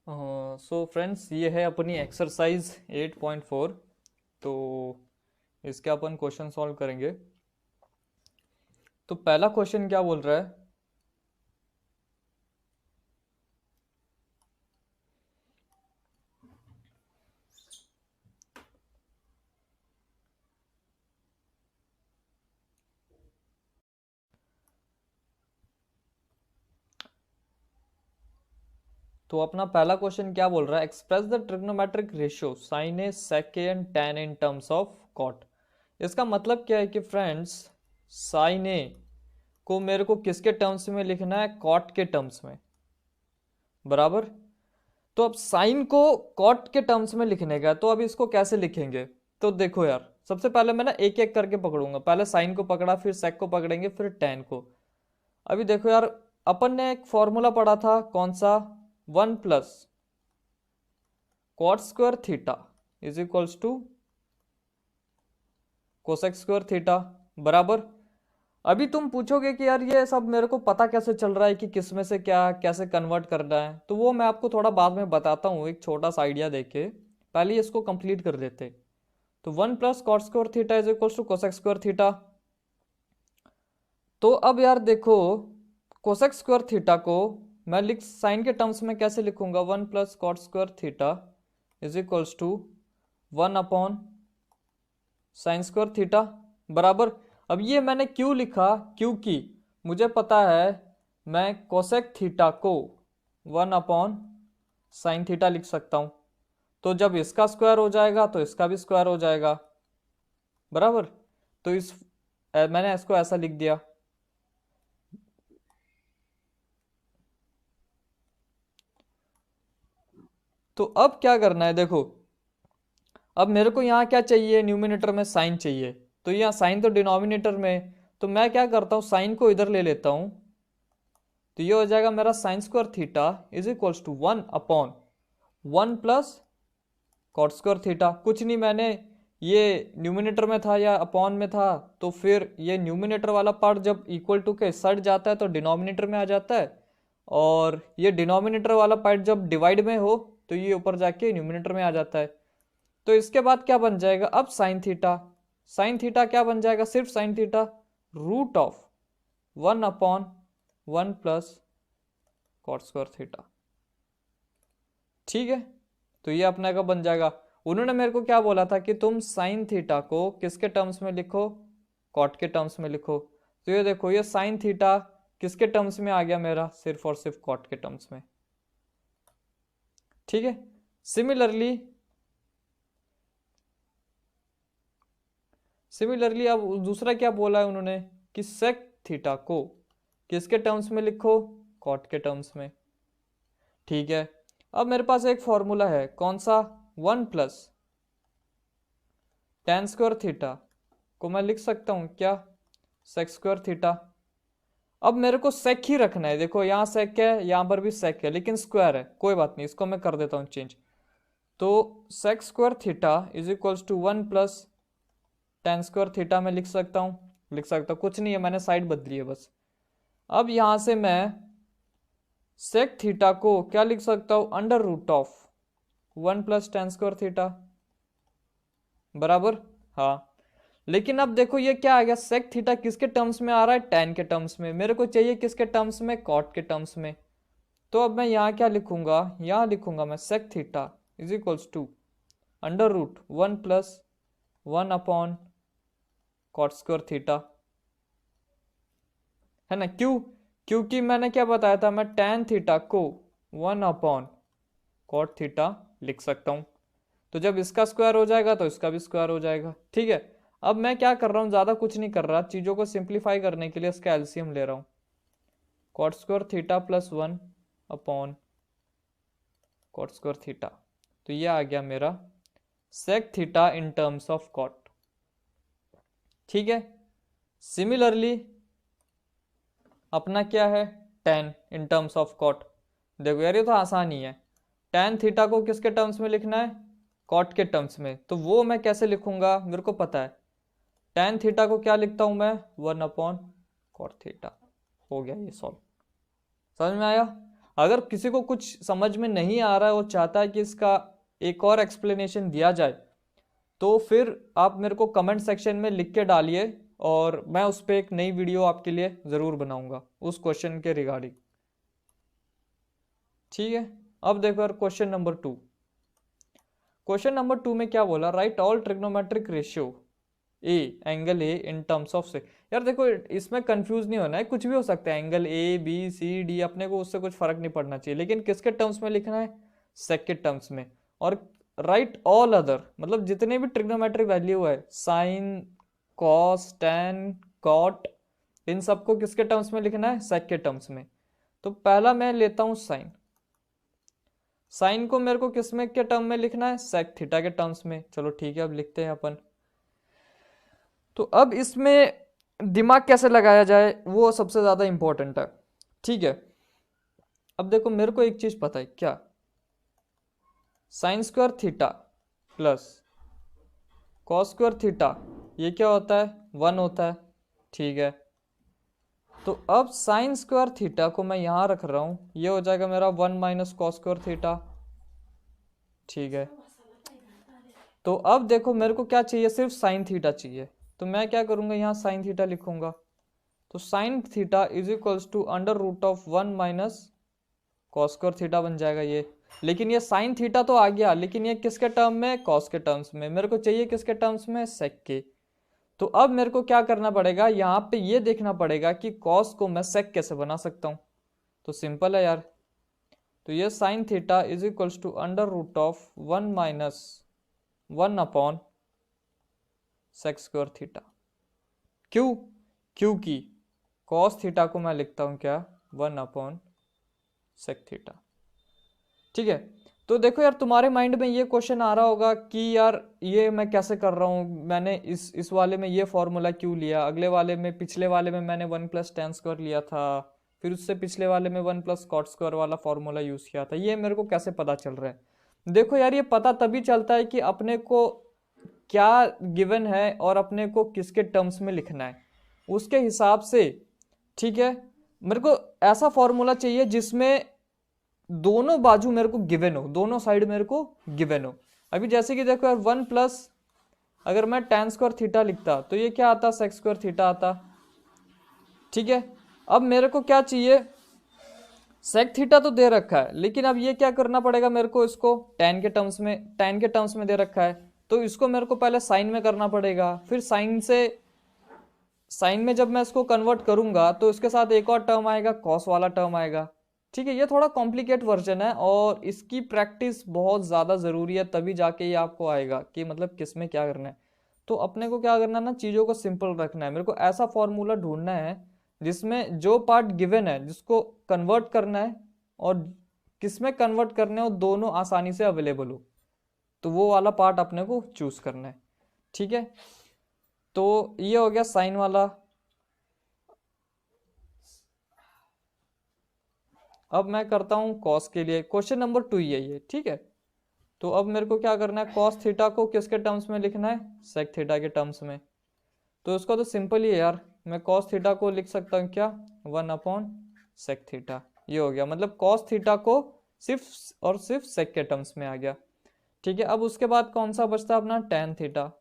So friends, ये है अपनी एक्सरसाइज 8.4। तो इसके अपन क्वेश्चन सॉल्व करेंगे। तो पहला क्वेश्चन क्या बोल रहा है? तो अपना पहला क्वेश्चन क्या बोल रहा है? Express the trigonometric ratio sine A sec A and tan in terms of cot. इसका मतलब क्या है कि फ्रेंड्स, साइन ए को मेरे को किसके टर्म्स में लिखना है? कॉट के टर्म्स में, बराबर। तो अब साइन को कॉट के टर्म्स में लिखने का, तो अब इसको कैसे लिखेंगे? तो देखो यार, सबसे पहले मैं ना एक एक करके पकड़ूंगा। पहले साइन को पकड़ा, फिर सेक को पकड़ेंगे, फिर टेन को। अभी देखो यार, अपन ने एक फॉर्मूला पढ़ा था, कौन सा? 1 plus cot square theta is equals to cosec square theta, बराबर। अभी तुम पूछोगे कि यार ये सब मेरे को पता कैसे चल रहा है कि किस में से क्या कैसे कन्वर्ट करना है? तो वो मैं आपको थोड़ा बाद में बताता हूँ, एक छोटा सा आइडिया देके। पहले इसको कंप्लीट कर लेते। तो 1 plus cot square theta is equals to cosec square theta. तो अब यार देखो, कोसेक स्क्वायर थीटा को मैं लिख साइन के टर्म्स में कैसे लिखूंगा? 1 plus cot square theta is equals to 1 upon sine square theta, बराबर। अब ये मैंने क्यों लिखा? क्योंकि मुझे पता है मैं कोसेक थीटा को 1 अपॉन साइन थीटा लिख सकता हूं। तो जब इसका स्क्वायर हो जाएगा तो इसका भी स्क्वायर हो जाएगा, बराबर। तो मैंने इसको ऐसा लिख दिया। तो अब क्या करना है? देखो, अब मेरे को यहाँ क्या चाहिए? न्यूमिनेटर में साइन चाहिए। तो यहाँ साइन तो डिनोमिनेटर में, तो मैं क्या करता हूँ, साइन को इधर ले लेता हूँ। तो ये हो जाएगा मेरा sine square theta is equals to 1 upon 1 plus cot square theta. कुछ नहीं, मैंने ये न्यूमिनेटर में था या अपॉन में था, तो फिर ये न्यूमिनेटर वाला पार्ट जब इक्वल टू के सट जाता है तो डिनोमिनेटर में आ जाता है, और ये डिनोमिनेटर वाला पार्ट जब डिवाइड में हो तो ये ऊपर जाके न्यूमिनेटर में आ जाता है। तो इसके बाद क्या बन जाएगा? अब साइन थीटा, साइन थीटा क्या बन जाएगा? सिर्फ sine theta, root of 1 upon 1 plus cot square theta. ठीक है, तो ये अपने का बन जाएगा। उन्होंने मेरे को क्या बोला था कि तुम साइन थीटा को किसके टर्म्स में लिखो? कॉट के टर्म्स में लिखो। तो ये देखो, ये साइन थीटा किसके टर्म्स में आ गया मेरा? सिर्फ और सिर्फ कॉट के टर्म्स में। ठीक है। सिमिलरली सिमिलरली अब दूसरा क्या बोला है उन्होंने कि सेक थीटा को किसके टर्म्स में लिखो? कॉट के टर्म्स में। ठीक है। अब मेरे पास एक फॉर्मूला है, कौन सा? 1 प्लस टेन स्क्वायर थीटा को मैं लिख सकता हूं क्या? Sec square theta. अब मेरे को सेक ही रखना है। देखो, यहाँ सेक है, यहाँ पर भी सेक है, लेकिन स्क्वायर है, कोई बात नहीं, इसको मैं कर देता हूँ चेंज। तो sec square theta is equals to 1 plus tan square theta में लिख सकता हूँ कुछ नहीं है, मैंने साइड बदली है बस। अब यहां से मैं सेक थीटा को क्या लिख सकता हूं? Under root of 1 plus tan square theta, बराबर। हाँ, लेकिन अब देखो ये क्या आ गया? सेक थीटा किसके टर्म्स में आ रहा है? टेन के टर्म्स में। मेरे को चाहिए किसके टर्म्स में? कॉट के टर्म्स में। तो अब मैं यहाँ क्या लिखूंगा? यहाँ लिखूंगा मैं sec theta is equals to under root 1 plus 1 upon cot square theta, है ना? क्यों? क्योंकि मैंने क्या बताया था, मैं टेन थीटा को 1 अपॉन कॉट थीटा लिख सकता हूं। तो जब इसका स्क्वायर हो जाएगा तो इसका भी स्क्वायर हो जाएगा। ठीक है। अब मैं क्या कर रहा हूँ, ज्यादा कुछ नहीं कर रहा, चीजों को सिंप्लीफाई करने के लिए इसका एलसीएम ले रहा हूँ। Cot square theta plus 1 upon cot square theta. तो ये आ गया मेरा sec theta in terms of cot. ठीक है। सिमिलरली अपना क्या है? Tan in terms of cot. देखो यार, ये तो आसान ही है। टेन थीटा को किसके टर्म्स में लिखना है? कॉट के टर्म्स में। तो वो मैं कैसे लिखूंगा? मेरे को पता है। टेन थीटा को क्या लिखता हूं मैं? 1 अपॉन कॉट थीटा। हो गया ये सॉल्व। समझ में आया? अगर किसी को कुछ समझ में नहीं आ रहा है और चाहता है कि इसका एक और एक्सप्लेनेशन दिया जाए, तो फिर आप मेरे को कमेंट सेक्शन में लिख के डालिए और मैं उस पर एक नई वीडियो आपके लिए ज़रूर बनाऊंगा उस क्वेश्चन के रिगार्डिंग। ठीक है, अब देखो यार क्वेश्चन नंबर 2। क्वेश्चन नंबर 2 में क्या बोला, write all trigonometric ratio a angle A in terms of sec. यार देखो इसमें कंफ्यूज नहीं होना है, कुछ भी हो सकता है angle A B C D, अपने को उससे कुछ फर्क नहीं पड़ना चाहिए, लेकिन किसके टर्म्स में लिखना है, सेक के टर्म्स में। और राइट ऑल अदर मतलब जितने भी ट्रिग्नोमेट्रिक वैल्यू है, साइन कॉस टैन कॉट, इन सबको किसके टर्म्स में लिखना है, सेक के टर्म्स में। तो पहला मैं लेता हूं साइन। साइन को मेरे को किस में के टर्म में लिखना है, सेक थीटा के टर्म्स में। चलो ठीक है, अब लिखते हैं अपन। तो अब इसमें दिमाग कैसे लगाया जाए वो सबसे ज्यादा इंपॉर्टेंट है। ठीक है, अब देखो मेरे को एक चीज पता है, क्या, sign square theta plus cos square theta, ये क्या होता है, 1 होता है। ठीक है, तो अब साइन स्क्वायर थीटा को मैं यहां रख रहा हूं, ये हो जाएगा मेरा 1 माइनस कॉस स्क्वायर थीटा। ठीक है, तो अब देखो मेरे को क्या चाहिए, सिर्फ साइन थीटा चाहिए, तो मैं क्या करूंगा, यहाँ साइन थीटा लिखूंगा। तो sine theta is equals to under root of 1 minus cos square theta बन जाएगा ये। लेकिन ये साइन थीटा तो आ गया, लेकिन ये किसके टर्म में, कॉस के टर्म्स में। मेरे को चाहिए किसके टर्म्स में, सेक के। तो अब मेरे को क्या करना पड़ेगा, यहाँ पे ये देखना पड़ेगा कि कॉस को मैं सेक कैसे बना सकता हूँ। तो सिंपल है यार, तो ये sine theta is equals to under root of 1 minus 1 upon sec square theta. क्यों, क्योंकि कॉस थीटा को मैं लिखता हूं क्या, 1 अपॉन सेक थीटा। ठीक है, तो देखो यार तुम्हारे माइंड में ये क्वेश्चन आ रहा होगा कि यार ये मैं कैसे कर रहा हूँ, मैंने इस वाले में ये फॉर्मूला क्यों लिया, अगले वाले में, पिछले वाले में मैंने 1 प्लस टेन स्क्वायर लिया था, फिर उससे पिछले वाले में 1 प्लस कॉट स्क्वायर वाला फॉर्मूला यूज किया था, ये मेरे को कैसे पता चल रहा है। देखो यार ये पता तभी चलता है कि अपने को क्या गिवन है और अपने को किसके टर्म्स में लिखना है, उसके हिसाब से। ठीक है, मेरे को ऐसा फॉर्मूला चाहिए जिसमें दोनों बाजू मेरे को गिवन हो, दोनों साइड मेरे को गिवन हो। अभी जैसे कि देखो यार 1 प्लस, अगर मैं tan स्क्वायर थीटा लिखता तो ये क्या आता, सेक स्क्वायर थीटा आता। ठीक है, अब मेरे को क्या चाहिए, सेक थीटा तो दे रखा है, लेकिन अब ये क्या करना पड़ेगा मेरे को, इसको tan के टर्म्स में दे रखा है, तो इसको मेरे को पहले साइन में करना पड़ेगा, फिर साइन में जब मैं इसको कन्वर्ट करूंगा तो इसके साथ एक और टर्म आएगा, कॉस वाला टर्म आएगा। ठीक है, ये थोड़ा कॉम्प्लिकेट वर्जन है और इसकी प्रैक्टिस बहुत ज़्यादा ज़रूरी है, तभी जाके ये आपको आएगा कि मतलब किस में क्या करना है। तो अपने को क्या करना है ना, चीज़ों को सिंपल रखना है। मेरे को ऐसा फॉर्मूला ढूंढना है जिसमें जो पार्ट गिवन है जिसको कन्वर्ट करना है और किस में कन्वर्ट करना है वो दोनों आसानी से अवेलेबल हो, तो वो वाला पार्ट अपने को चूज करना है। ठीक है, तो ये हो गया साइन वाला। अब मैं करता हूं कॉस के लिए, क्वेश्चन नंबर 2 ही है ये। ठीक है, तो अब मेरे को क्या करना है, कॉस थीटा को किसके टर्म्स में लिखना है, सेक थीटा के टर्म्स में। तो इसका तो सिंपल ही है यार, मैं कॉस थीटा को लिख सकता हूँ क्या, 1 अपॉन सेक थीटा। ये हो गया, मतलब कॉस थीटा को सिर्फ और सिर्फ सेक के टर्म्स में आ गया। ठीक है, अब उसके बाद कौन सा बचता है अपना, टैन थीटा।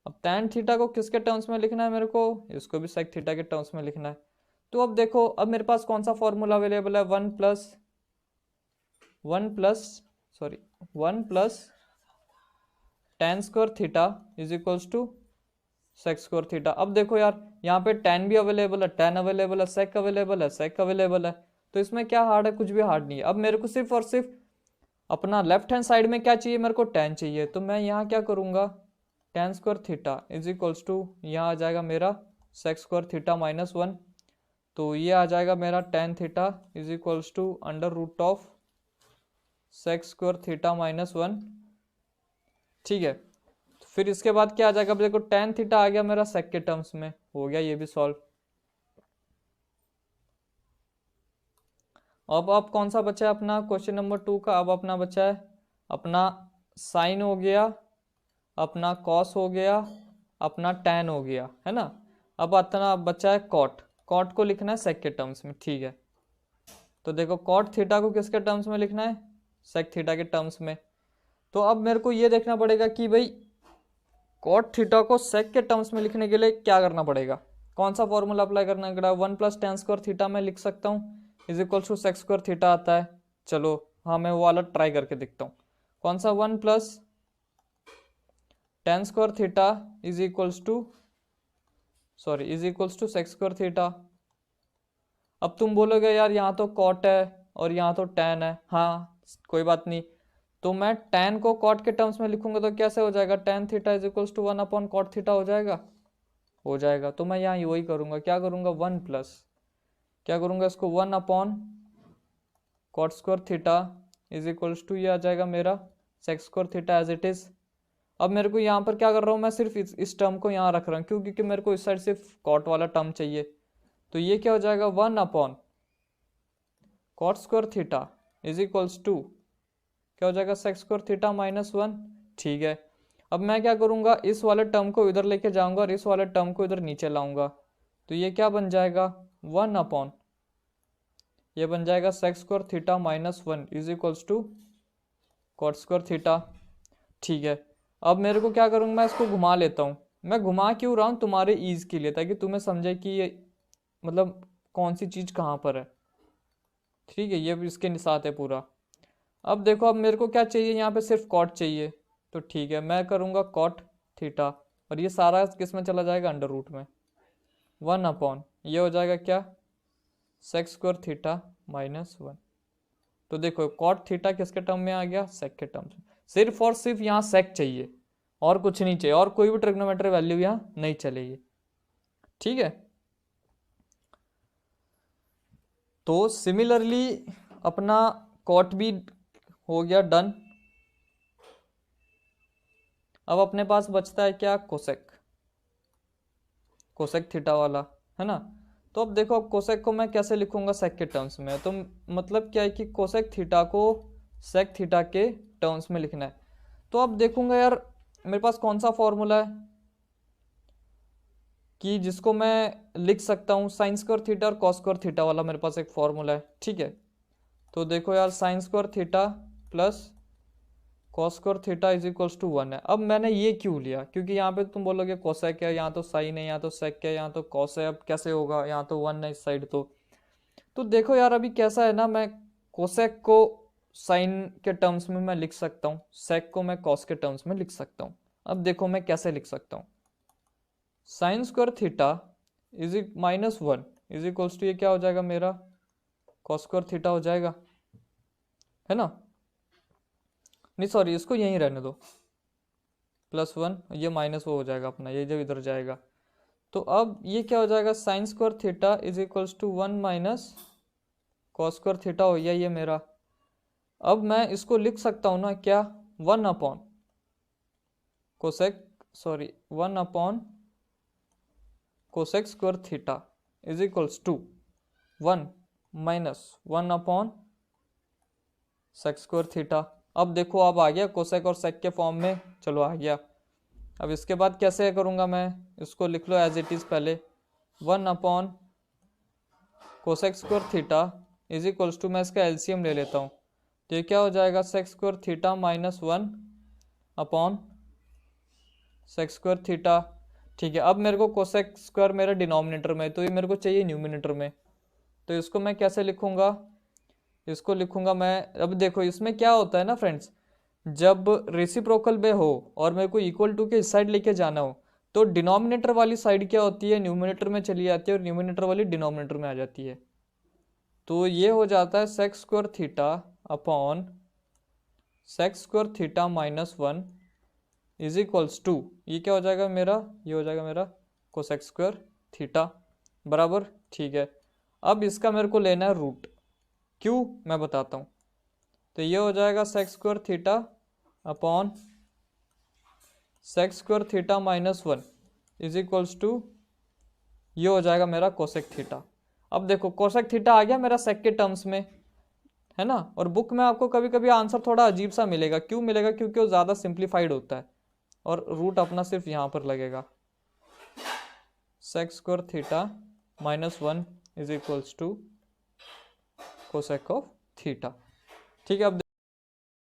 अब टैन थीटा को किसके टर्म्स में लिखना है मेरे को, इसको भी सेक थीटा के टर्म्स में लिखना है। तो अब देखो, अब मेरे पास कौन सा फॉर्मूला अवेलेबल है, 1 plus tan square theta is equals to sec square theta. अब देखो यार यहाँ पे tan भी अवेलेबल है, tan अवेलेबल है, सेक अवेलेबल है, सेक अवेलेबल है, तो इसमें क्या हार्ड है, कुछ भी हार्ड नहीं है। अब मेरे को सिर्फ और सिर्फ अपना लेफ्ट हैंड साइड में क्या चाहिए, मेरे को tan चाहिए, तो मैं यहाँ क्या करूँगा, tan square theta is equals to, यहाँ आ जाएगा मेरा सेक स्क्वायर थीटा माइनस 1, तो ये आ जाएगा मेरा tan theta is equals to under root of sec square theta minus 1। ठीक है, तो फिर इसके बाद क्या आ जाएगा, देखो tan थीटा आ गया मेरा सेक के टर्म्स में, हो गया ये भी सॉल्व। अब कौन सा बचा है अपना क्वेश्चन नंबर 2 का, अब अपना बचा है अपना साइन हो गया, अपना कॉस हो गया, अपना tan हो गया, है ना। अब अपना बचा है कॉट, कॉट को लिखना है सेक के टर्म्स में। ठीक है, तो देखो कॉट थीटा को किसके टर्म्स में लिखना है, सेक थीटा के टर्म्स में। तो अब मेरे को ये देखना पड़ेगा कि भाई कॉट थीटा को सेक के टर्म्स में लिखने के लिए क्या करना पड़ेगा, कौन सा फॉर्मूला अप्लाई करना पड़ेगा। 1 + tan² थीटा में लिख सकता हूँ is equal to sec² theta आता है। चलो हाँ मैं वो वाला ट्राई करके देखता हूँ। कौन सा 1 + tan² theta is equals to sec² theta. अब तुम बोलोगे यार यहाँ तो कॉट है और यहाँ तो टैन है, हाँ कोई बात नहीं। तो मैं टैन को कॉट के टर्म्स में लिखूंगा तो कैसे हो जाएगा, tan theta is equals to 1/cot theta हो जाएगा। हो जाएगा, तो मैं यहाँ वही करूंगा, क्या करूंगा 1 प्लस क्या करूंगा इसको 1/cot² theta is equals to ये आ जाएगा मेरा sec² theta as it is. अब मेरे को यहाँ पर क्या कर रहा हूँ, मैं सिर्फ इस टर्म को यहाँ रख रहा हूँ, क्यों, क्योंकि मेरे को इस साइड सिर्फ कॉट वाला टर्म चाहिए। तो ये क्या हो जाएगा 1/cot² theta is equals to क्या हो जाएगा sec² थीटा -1। ठीक है, अब मैं क्या करूंगा, इस वाले टर्म को इधर लेके जाऊंगा और इस वाले टर्म को इधर नीचे लाऊंगा। तो ये क्या बन जाएगा 1/, ये बन जाएगा sec² theta -1 is equals to cot² theta. ठीक है, अब मेरे को क्या करूंगा, मैं इसको घुमा लेता हूँ। मैं घुमा क्यों रहा हूँ, तुम्हारे ईज के लिए, ताकि तुम्हें समझे कि ये मतलब कौन सी चीज़ कहाँ पर है। ठीक है, ये भी इसके साथ है पूरा। अब देखो, अब मेरे को क्या चाहिए, यहाँ पे सिर्फ कॉट चाहिए। तो ठीक है, मैं करूँगा कॉट थीटा और ये सारा किस में चला जाएगा, अंडर रूट में 1/, ये हो जाएगा क्या sec² थीटा -1। तो देखो कॉट थीटा किसके टर्म में आ गया, सेक के टर्म में। सिर्फ और सिर्फ यहाँ सेक चाहिए और कुछ नहीं चाहिए, और कोई भी ट्रिग्नोमेट्री वैल्यू यहाँ नहीं चलेगी। ठीक है, तो सिमिलरली अपना कॉट भी हो गया डन। अब अपने पास बचता है क्या, कोसेक थीटा वाला, है ना। तो अब देखो, अब कोसेक को मैं कैसे लिखूंगा सेक के टर्म्स में। तो मतलब क्या है कि कोसेक थीटा को सेक थीटा के टर्म्स में लिखना है। तो अब देखूंगा यार मेरे पास कौन सा फॉर्मूला है कि जिसको मैं लिख सकता हूँ sin² थीटा और cos² थीटा वाला, मेरे पास एक फॉर्मूला है। ठीक है, तो देखो यार sin² theta plus cos² theta is equals to 1 है। अब मैंने ये क्यों लिया, क्योंकि यहाँ पे तुम बोलोगे कोसेक है, यहाँ तो साइन है, यहाँ तो सेक है, यहाँ तो कॉस है, अब कैसे होगा, यहाँ तो 1 है इस साइड। तो देखो यार अभी कैसा है ना, मैं कोसेक को साइन के टर्म्स में मैं लिख सकता हूँ, सेक को मैं कॉस के टर्म्स में लिख सकता हूँ। अब देखो मैं कैसे लिख सकता हूँ, sin² theta is -1 is equals to ये क्या हो जाएगा मेरा cos² थीटा हो जाएगा, है ना। नहीं सॉरी, इसको यहीं रहने दो, +1, ये माइनस वो हो जाएगा अपना, ये जब इधर जाएगा। तो अब ये क्या हो जाएगा, sin² theta is equals to 1 minus cos² theta हो गया ये मेरा। अब मैं इसको लिख सकता हूँ ना क्या, 1 cosec² theta is equals to 1 minus 1 sec² theta. अब देखो अब आ गया कोसेक और सेक के फॉर्म में, चलो आ गया। अब इसके बाद कैसे करूँगा मैं, इसको लिख लो एज इट इज़ पहले 1 cosec² theta is equals to, मैं इसका एलसीएम ले लेता हूँ। तो ये क्या हो जाएगा sec² theta -1 upon sec² theta. ठीक है, अब मेरे को cosec² मेरा डिनोमिनेटर में, तो ये मेरे को चाहिए न्यूमिनेटर में। तो इसको मैं कैसे लिखूंगा, इसको लिखूंगा मैं, अब देखो इसमें क्या होता है ना फ्रेंड्स, जब रेसिप्रोकल में हो और मेरे को इक्वल टू के इस साइड लेके जाना हो, तो डिनोमिनेटर वाली साइड क्या होती है, न्यूमिनेटर में चली जाती है और न्यूमिनेटर वाली डिनोमिनेटर में आ जाती है। तो ये हो जाता है sec² theta upon sec² theta -1 is equals to, ये क्या हो जाएगा मेरा, ये हो जाएगा मेरा cosec² थीटा बराबर। ठीक है, अब इसका मेरे को लेना है रूट, क्यों मैं बताता हूँ। तो ये हो जाएगा sec² theta upon sec² theta -1 is equals to, ये हो जाएगा मेरा कोसेक थीटा। अब देखो कोसेक थीटा आ गया मेरा सेक के टर्म्स में, है ना। और बुक में आपको कभी कभी आंसर थोड़ा अजीब सा मिलेगा, क्यों मिलेगा, क्योंकि वो ज़्यादा सिंप्लीफाइड होता है और रूट अपना सिर्फ यहाँ पर लगेगा। sec² theta -1 is equals to cosec of theta. ठीक है, अब